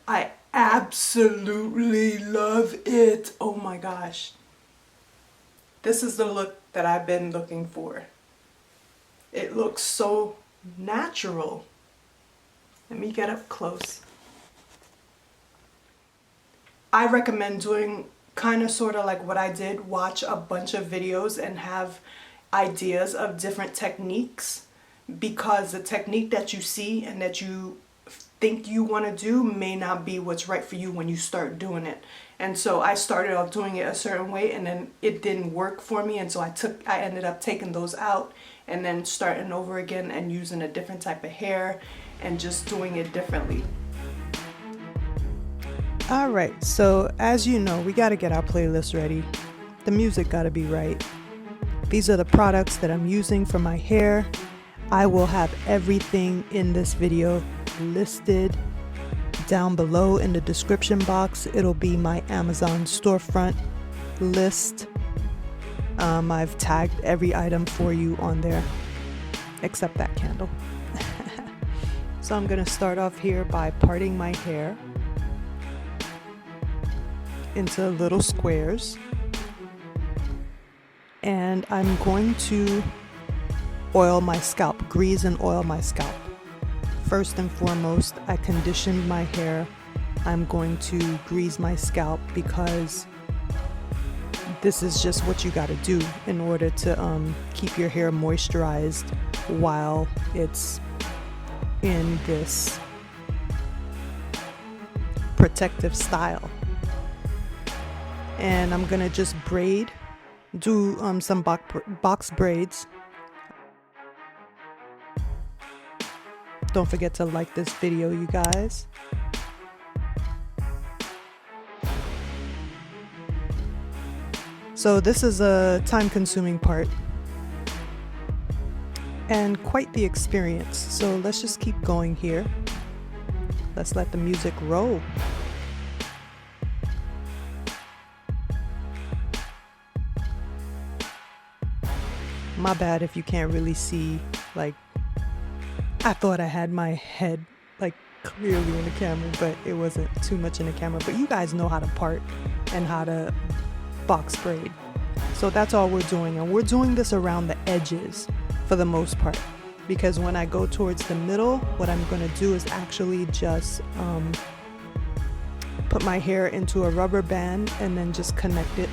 I absolutely love it. Oh my gosh. This is the look that I've been looking for. It looks so natural. Let me get up close. I recommend doing kind of sort of like what I did, watch a bunch of videos and have ideas of different techniques, because the technique that you see and that you think you want to do may not be what's right for you when you start doing it. And so I started off doing it a certain way and then it didn't work for me, and so I ended up taking those out and then starting over again and using a different type of hair and just doing it differently. Alright, so as you know, we gotta get our playlist ready. The music gotta be right. These are the products that I'm using for my hair. I will have everything in this video listed down below in the description box. It'll be my Amazon storefront list. I've tagged every item for you on there, except that candle. So I'm gonna start off here by parting my hair into little squares, and I'm going to oil my scalp, grease and oil my scalp. First and foremost, I conditioned my hair. I'm going to grease my scalp because this is just what you got to do in order to keep your hair moisturized while it's in this protective style. And I'm gonna just do some box braids. Don't forget to like this video, you guys. So this is a time-consuming part and quite the experience. So let's just keep going here. Let's let the music roll. My bad if you can't really see, like, I thought I had my head like clearly in the camera, but it wasn't too much in the camera. But you guys know how to part and how to box braid. So that's all we're doing, and we're doing this around the edges for the most part, because when I go towards the middle, what I'm going to do is actually just put my hair into a rubber band and then just connect it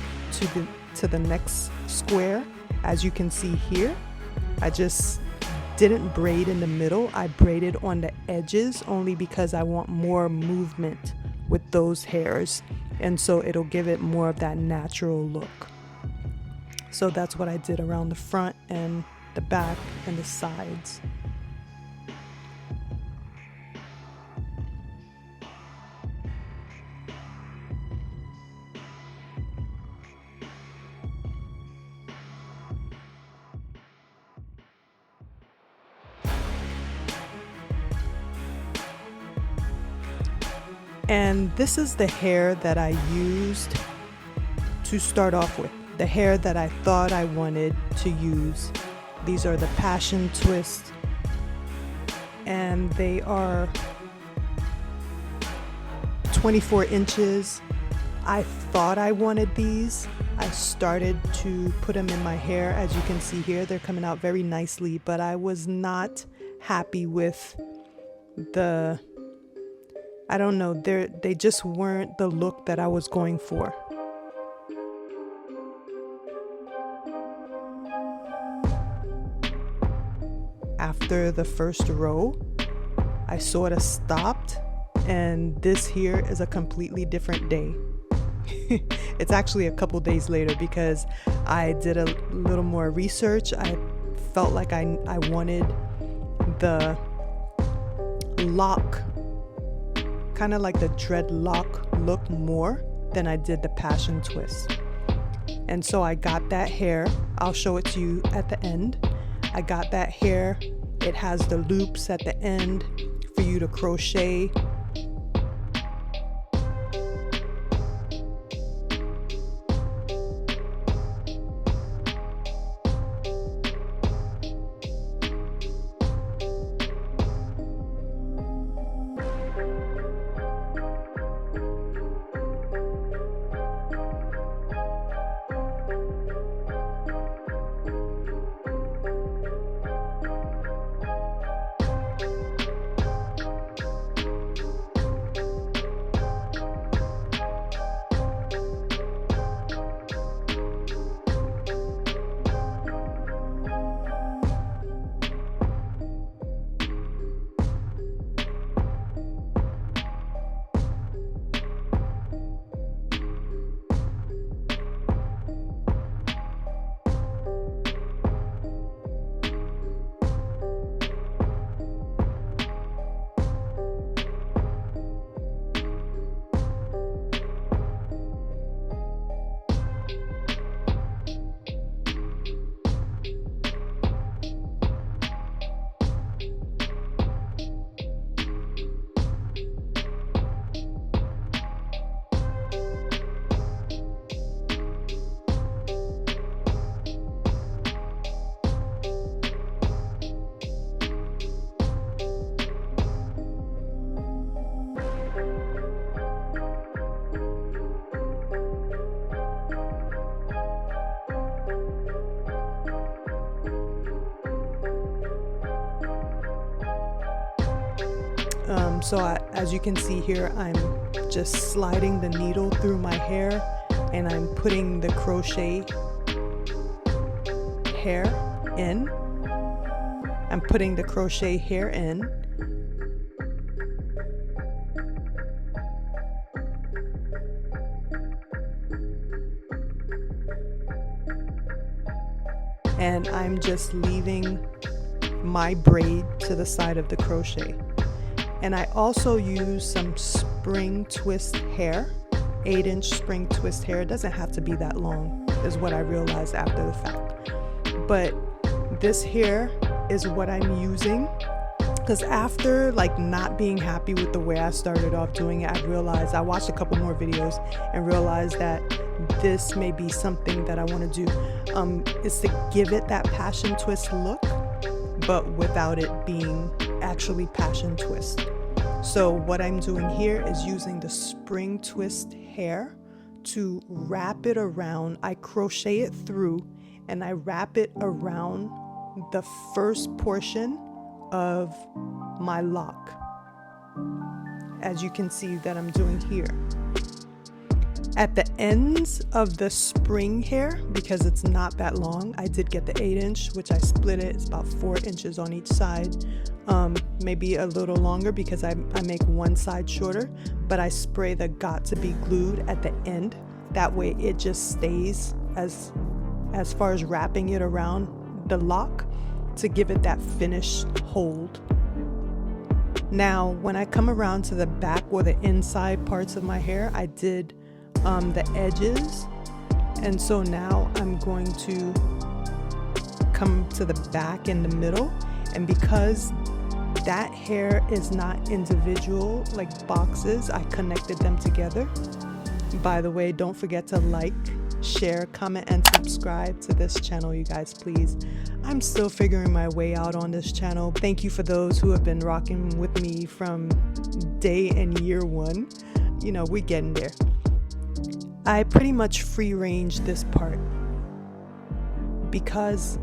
to the next square. As you can see here, I just didn't braid in the middle. I braided on the edges only because I want more movement with those hairs, and so it'll give it more of that natural look. So that's what I did around the front and the back and the sides. And this is the hair that I used to start off with, the hair that I thought I wanted to use. These are the passion twists, and they are 24 inches. I thought I wanted these. I started to put them in my hair. As you can see here, they're coming out very nicely, but I was not happy with I don't know, they just weren't the look that I was going for. After the first row, I sort of stopped, and this here is a completely different day. It's actually a couple days later because I did a little more research. I felt like I wanted the lock, kind of like the dreadlock look, more than I did the passion twist. And so I got that hair. I'll show it to you at the end. I got that hair. It has the loops at the end for you to crochet. As you can see here, I'm just sliding the needle through my hair, and I'm putting the crochet hair in. I'm putting the crochet hair in. And I'm just leaving my braid to the side of the crochet. And I also use some spring twist hair, 8-inch spring twist hair. It doesn't have to be that long, is what I realized after the fact. But this hair is what I'm using, because after like not being happy with the way I started off doing it, I watched a couple more videos and realized that this may be something that I want to do. Is to give it that passion twist look, but without it being actually passion twist. So what I'm doing here is using the spring twist hair to wrap it around. I crochet it through and I wrap it around the first portion of my lock, as you can see that I'm doing here. At the ends of the spring hair, because it's not that long, I did get the 8-inch, which I split it. It's about 4 inches on each side, maybe a little longer because I make one side shorter, but I spray the got to be glued at the end. That way it just stays as far as wrapping it around the lock to give it that finished hold. Now, when I come around to the back or the inside parts of my hair, I did the edges, and so now I'm going to come to the back in the middle, and because that hair is not individual like boxes, I connected them together. By the way, don't forget to like, share, comment, and subscribe to this channel, you guys, please. I'm still figuring my way out on this channel. Thank you for those who have been rocking with me from day and year one. You know, we're getting there. I pretty much free range this part because,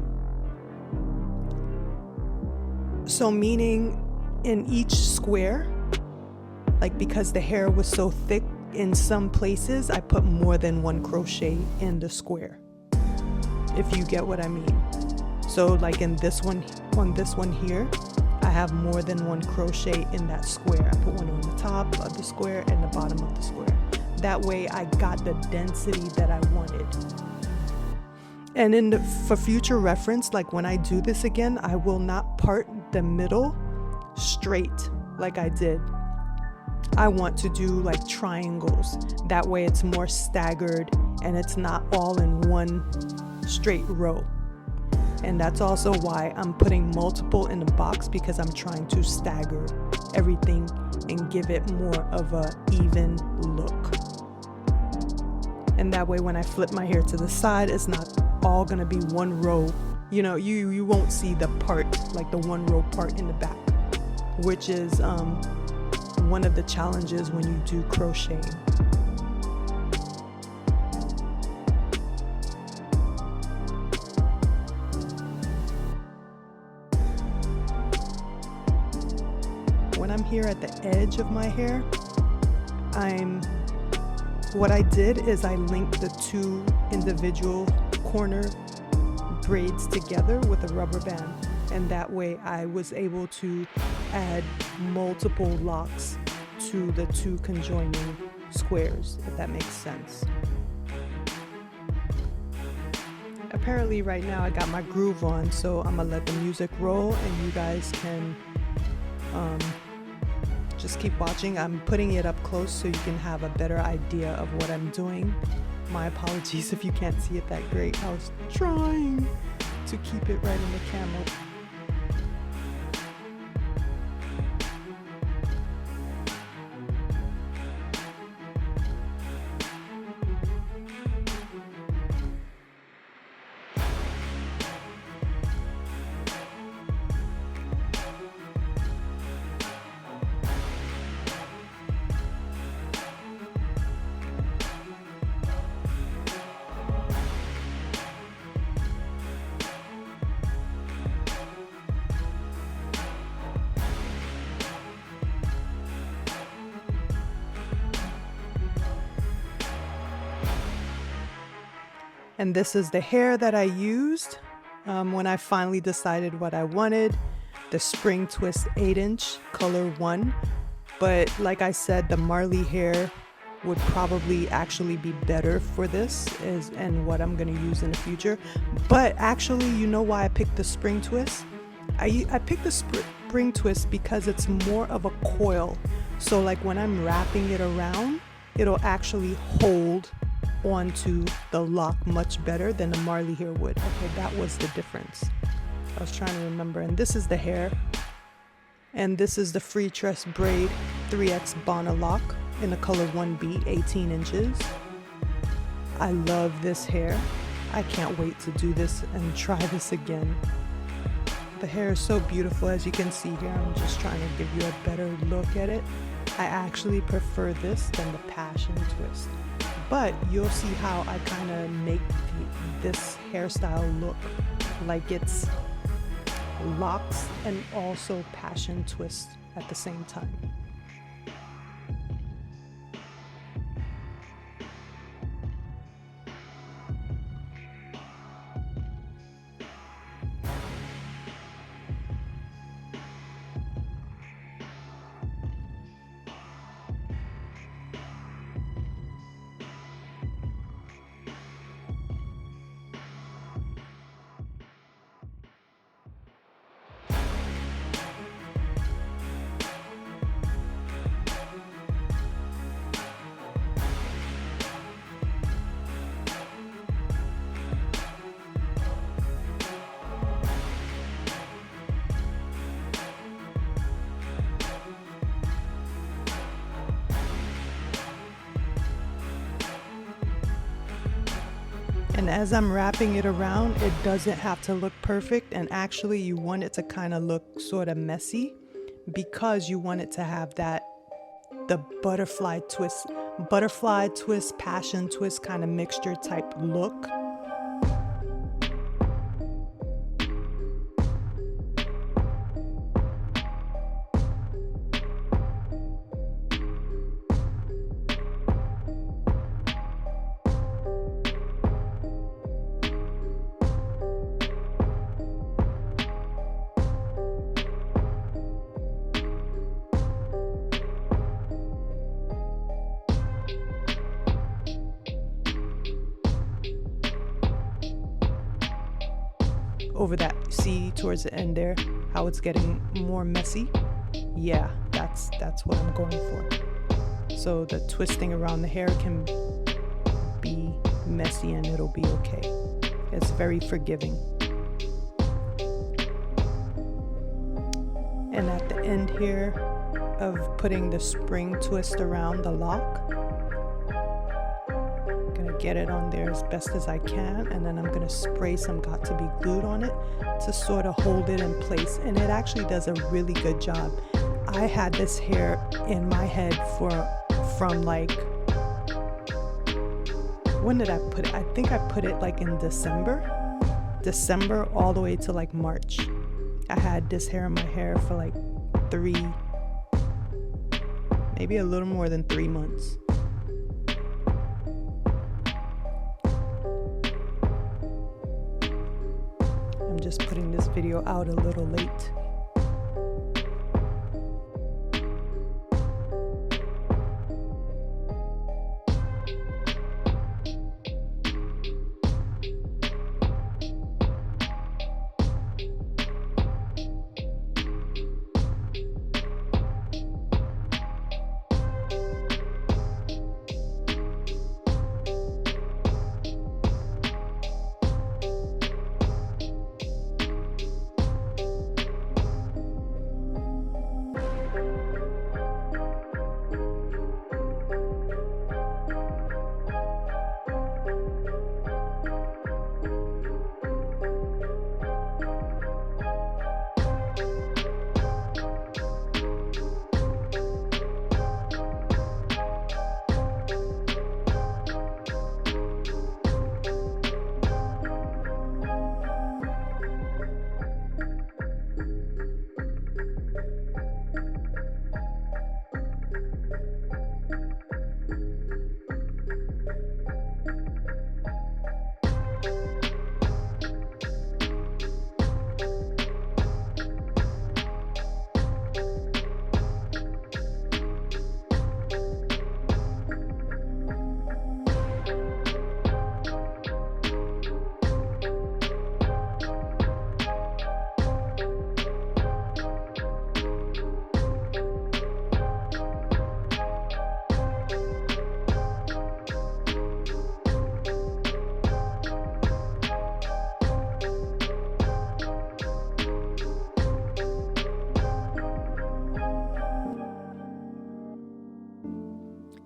so meaning in each square, like because the hair was so thick, in some places I put more than one crochet in the square, if you get what I mean. So like in this one, on this one here, I have more than one crochet in that square. I put one on the top of the square and the bottom of the square. That way I got the density that I wanted. And for future reference, like when I do this again, I will not part the middle straight like I did. I want to do like triangles. That way it's more staggered and it's not all in one straight row. And that's also why I'm putting multiple in the box, because I'm trying to stagger everything and give it more of a even look. And that way when I flip my hair to the side, it's not all gonna be one row. You know, you won't see the part, like the one row part in the back, which is one of the challenges when you do crocheting. When I'm here at the edge of my hair, what I did is I linked the two individual corner braids together with a rubber band, and that way I was able to add multiple locks to the two conjoining squares, if that makes sense. Apparently right now I got my groove on, so I'm gonna let the music roll and you guys can just keep watching. I'm putting it up close so you can have a better idea of what I'm doing. My apologies if you can't see it that great. I was trying to keep it right in the camera. And this is the hair that I used when I finally decided what I wanted. The Spring Twist 8-inch color 1. But like I said, the Marley hair would probably actually be better for this and what I'm going to use in the future. But actually, you know why I picked the Spring Twist? I picked the Spring Twist because it's more of a coil. So like when I'm wrapping it around, it'll actually hold onto the lock much better than the Marley hair would. Okay, that was the difference. I was trying to remember. And this is the hair. And this is the Free Tress Braid 3X Bonnet Lock in the color 1B, 18 inches. I love this hair. I can't wait to do this and try this again. The hair is so beautiful, as you can see here. I'm just trying to give you a better look at it. I actually prefer this than the Passion Twist. But you'll see how I kind of make this hairstyle look like it's Locs and also Passion Twist at the same time. And as I'm wrapping it around, it doesn't have to look perfect, and actually you want it to kind of look sort of messy because you want it to have the butterfly twist, passion twist kind of mixture type look. Over that, see towards the end there how it's getting more messy? Yeah, that's what I'm going for. So the twisting around the hair can be messy and it'll be okay. It's very forgiving. And at the end here of putting the spring twist around the lock, get it on there as best as I can, and then I'm going to spray some Got to Be Glued on it to sort of hold it in place, and it actually does a really good job. I had this hair in my head from like, when did I put it? I think I put it like in December all the way to like March. I had this hair in my hair for like maybe a little more than 3 months. Just putting this video out a little late.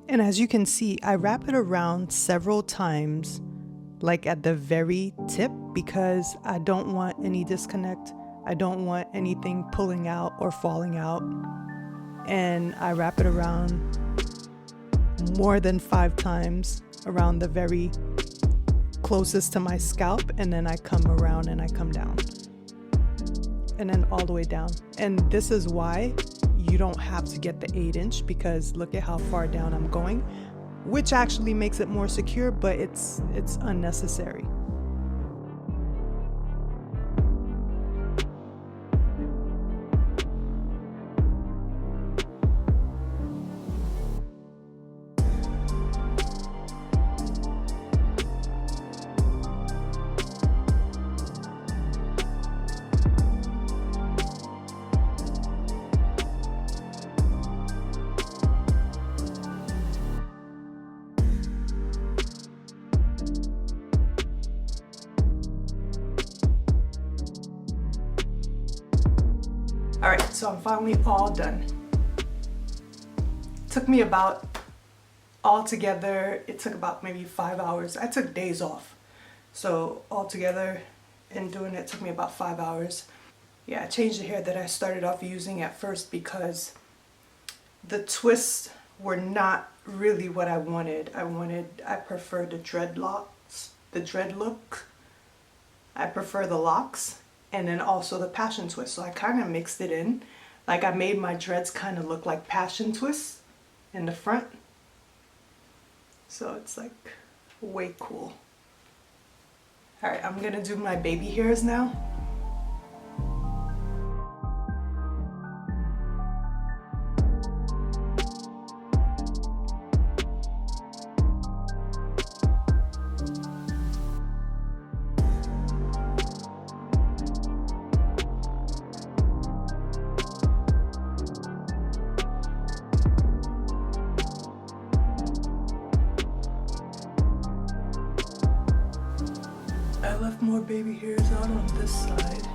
And as you can see, I wrap it around several times, like at the very tip, because I don't want any disconnect. I don't want anything pulling out or falling out. And I wrap it around more than 5 times around the very closest to my scalp, and then I come around and I come down. And then all the way down. And this is why you don't have to get the 8-inch, because look at how far down I'm going, which actually makes it more secure, but it's unnecessary. All right, so I'm finally all done. Took me about, altogether, it took about maybe 5 hours. I took days off. So altogether, in doing it took me about 5 hours. Yeah, I changed the hair that I started off using at first because the twists were not really what I wanted. I prefer the dreadlocks, the dread look. I prefer the locks. And then also the passion twist. So I kind of mixed it in. Like I made my dreads kind of look like passion twists in the front. So it's like way cool. All right, I'm gonna do my baby hairs now. I left more baby hairs out on this side.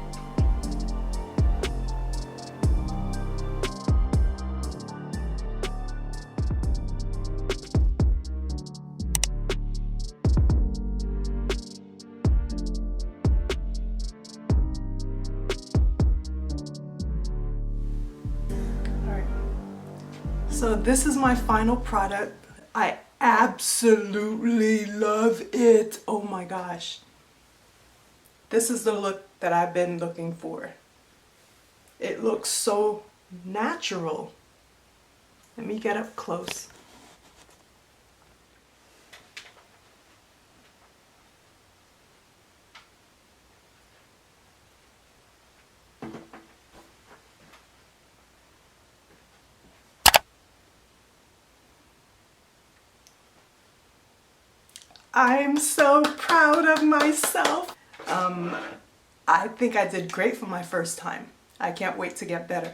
Alright, so this is my final product. I absolutely love it. Oh my gosh. This is the look that I've been looking for. It looks so natural. Let me get up close. I'm so proud of myself. I think I did great for my first time. I can't wait to get better.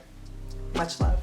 Much love.